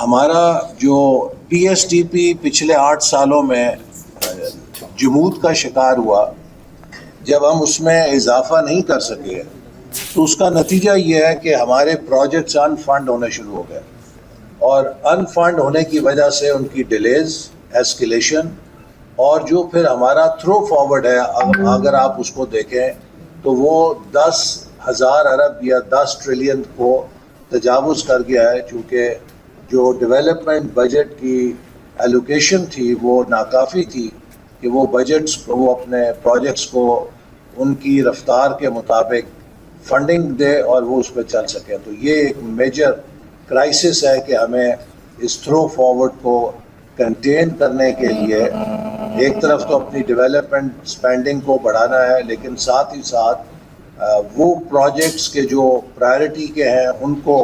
ہمارا جو P S D P پچھلے 8 سالوں میں جمود کا شکار ہوا، جب ہم اس میں اضافہ نہیں کر سکے تو اس کا نتیجہ یہ ہے کہ ہمارے پروجیکٹس ان فنڈ ہونے شروع ہو گئے، اور ان فنڈ ہونے کی وجہ سے ان کی ڈیلیز، ایسکیلیشن، اور جو پھر ہمارا تھرو فارورڈ ہے، اگر آپ اس کو دیکھیں تو وہ 10,000 ارب یا 10 ٹریلین کو تجاوز کر گیا ہے، چونکہ جو ڈیولپمنٹ بجٹ کی ایلوکیشن تھی وہ ناکافی تھی کہ وہ بجٹس کو، وہ اپنے پروجیکٹس کو ان کی رفتار کے مطابق فنڈنگ دے اور وہ اس پہ چل سکیں۔ تو یہ ایک میجر کرائسس ہے کہ ہمیں اس تھرو فارورڈ کو کنٹین کرنے کے لیے ایک طرف تو اپنی ڈیولپمنٹ سپینڈنگ کو بڑھانا ہے، لیکن ساتھ ہی ساتھ وہ پروجیکٹس کے جو پرائرٹی کے ہیں ان کو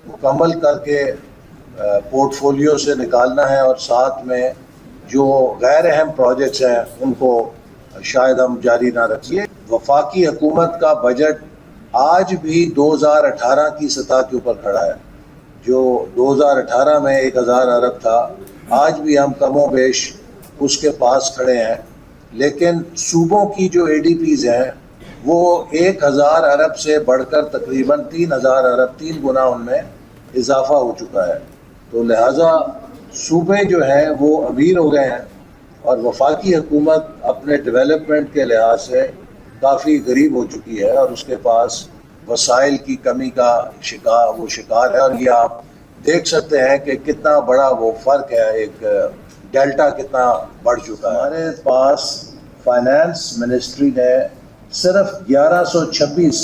مکمل کر کے پورٹ فولیو سے نکالنا ہے، اور ساتھ میں جو غیر اہم پروجیکٹس ہیں ان کو شاید ہم جاری نہ رکھیے۔ وفاقی حکومت کا بجٹ آج بھی 2018 کی سطح کے اوپر کھڑا ہے، جو 2018 میں 1,000 ارب تھا، آج بھی ہم کم و بیش اس کے پاس کھڑے ہیں، لیکن صوبوں کی جو اے ڈی پیز ہیں وہ 1,000 ارب سے بڑھ کر تقریباً 3,000 ارب، 3 گنا ان میں اضافہ ہو چکا ہے۔ تو لہٰذا صوبے جو ہیں وہ امیر ہو گئے ہیں، اور وفاقی حکومت اپنے ڈیولپمنٹ کے لحاظ سے کافی غریب ہو چکی ہے، اور اس کے پاس وسائل کی کمی کا شکار ہے، اور یہ آپ دیکھ سکتے ہیں کہ کتنا بڑا وہ فرق ہے، ایک ڈیلٹا کتنا بڑھ چکا ہے۔ ہمارے پاس فائنانس منسٹری نے صرف 1126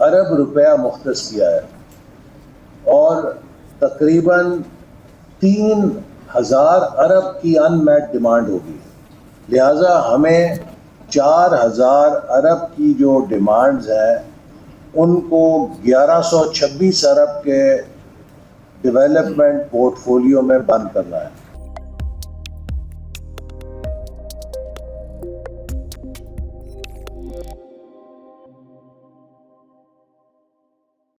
ارب روپیہ مختص کیا ہے، اور تقریباً 3,000 ارب کی ان میٹ ڈیمانڈ ہوگی۔ لہٰذا ہمیں 4,000 ارب کی جو ڈیمانڈز ہیں ان کو 1126 ارب کے ڈیولپمنٹ پورٹ فولیو میں بند کرنا ہے۔